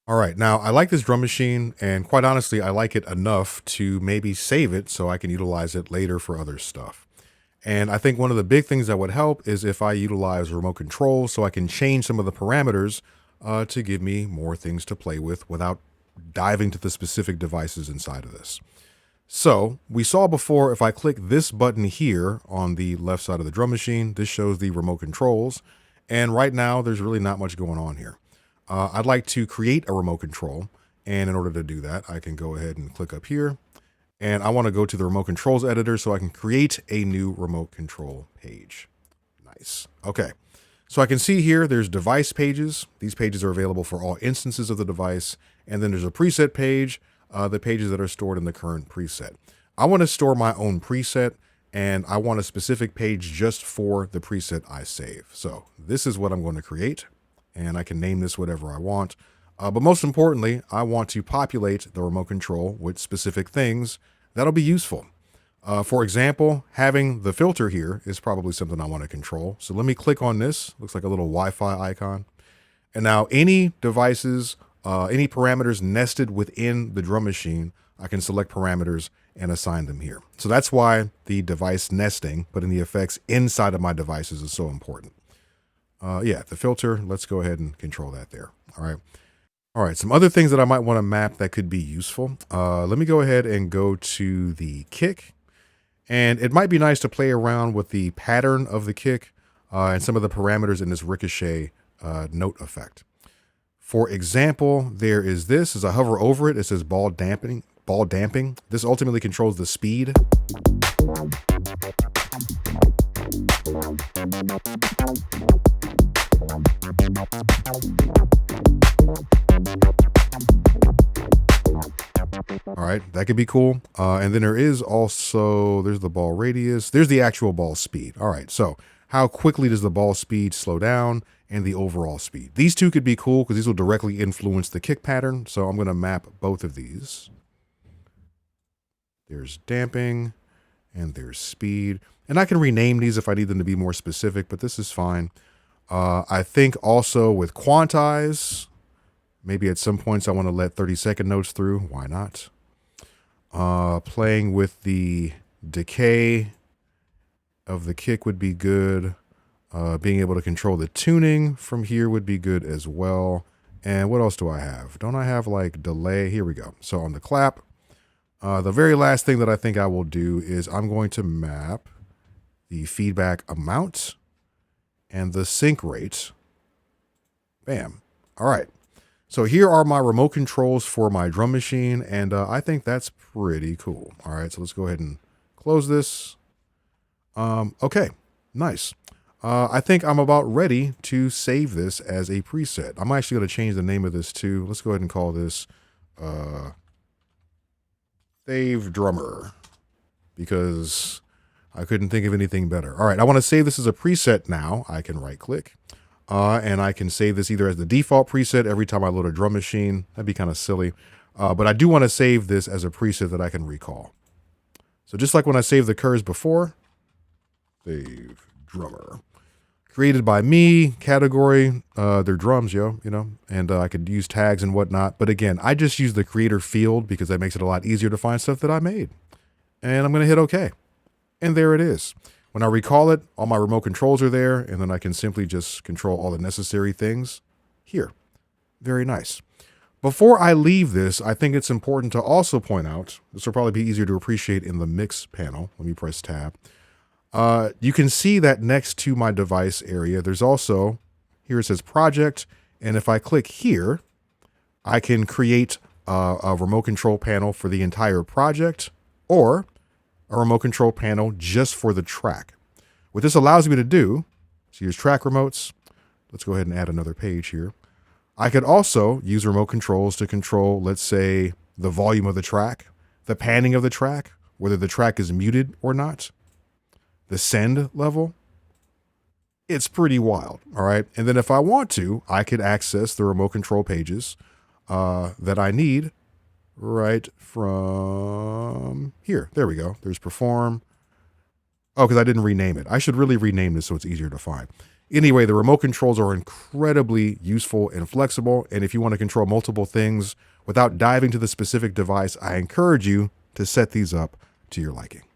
All right, now I like this drum machine, and quite honestly, I like it enough to maybe save it so I can utilize it later for other stuff. And I think one of the big things that would help is if I utilize remote control so I can change some of the parameters to give me more things to play with without diving to the specific devices inside of this. So we saw before, if I click this button here on the left side of the drum machine, this shows the remote controls. And right now, there's really not much going on here. I'd like to create a remote control. And in order to do that, I can go ahead and click up here. And I want to go to the remote controls editor so I can create a new remote control page. Nice. Okay. So I can see here there's device pages. These pages are available for all instances of the device. And then there's a preset page, the pages that are stored in the current preset. I want to store my own preset, and I want a specific page just for the preset I save. So this is what I'm going to create, and I can name this whatever I want. But most importantly, I want to populate the remote control with specific things that'll be useful. For example, having the filter here is probably something I want to control. So let me click on this. Looks like a little Wi-Fi icon. And now any devices, any parameters nested within the drum machine, I can select parameters and assign them here. So that's why the device nesting, putting the effects inside of my devices is so important. Yeah, the filter, let's go ahead and control that there. All right. All right, some other things that I might want to map that could be useful. Let me go ahead and go to the kick. And it might be nice to play around with the pattern of the kick and some of the parameters in this ricochet note effect. For example, there is this. As I hover over it, it says ball damping. Ball damping. This ultimately controls the speed. All right, that could be cool. And then there is also, there's the ball radius. There's the actual ball speed. All right, so how quickly does the ball speed slow down and the overall speed? These two could be cool because these will directly influence the kick pattern. So I'm going to map both of these. There's damping and there's speed. And I can rename these if I need them to be more specific, but this is fine. I think also with quantize, maybe at some points I want to let 30-second notes through. Why not? Playing with the decay of the kick would be good. Being able to control the tuning from here would be good as well. And what else do I have? Don't I have like delay? Here we go. So on the clap, the very last thing that I think I will do is I'm going to map the feedback amount and the sync rate. Bam. All right. So here are my remote controls for my drum machine, and I think that's pretty cool. All right, so let's go ahead and close this. Okay, nice. I think I'm about ready to save this as a preset. I'm actually going to change the name of this too. Let's go ahead and call this Save Drummer, because I couldn't think of anything better. All right, I want to save this as a preset now. I can right-click. And I can save this either as the default preset every time I load a drum machine. That'd be kind of silly. But I do want to save this as a preset that I can recall. So just like when I saved the curves before, Save Drummer. Created by me, category, they're drums, you know, and I could use tags and whatnot. But again, I just use the creator field because that makes it a lot easier to find stuff that I made. And I'm going to hit OK. And there it is. When I recall it, all my remote controls are there, and then I can simply just control all the necessary things here. Very nice. Before I leave this, I think it's important to also point out, this will probably be easier to appreciate in the mix panel. Let me press tab. You can see that next to my device area, there's also, here it says project, and if I click here, I can create a remote control panel for the entire project, or a remote control panel just for the track. What this allows me to do, so here's track remotes. Let's go ahead and add another page here. I could also use remote controls to control, let's say, the volume of the track, the panning of the track, whether the track is muted or not, the send level. It's pretty wild, all right? And then if I want to, I could access the remote control pages that I need right from here. There we go. There's perform. Oh, because I didn't rename it. I should really rename this so it's easier to find. Anyway, the remote controls are incredibly useful and flexible. And if you want to control multiple things without diving to the specific device, I encourage you to set these up to your liking.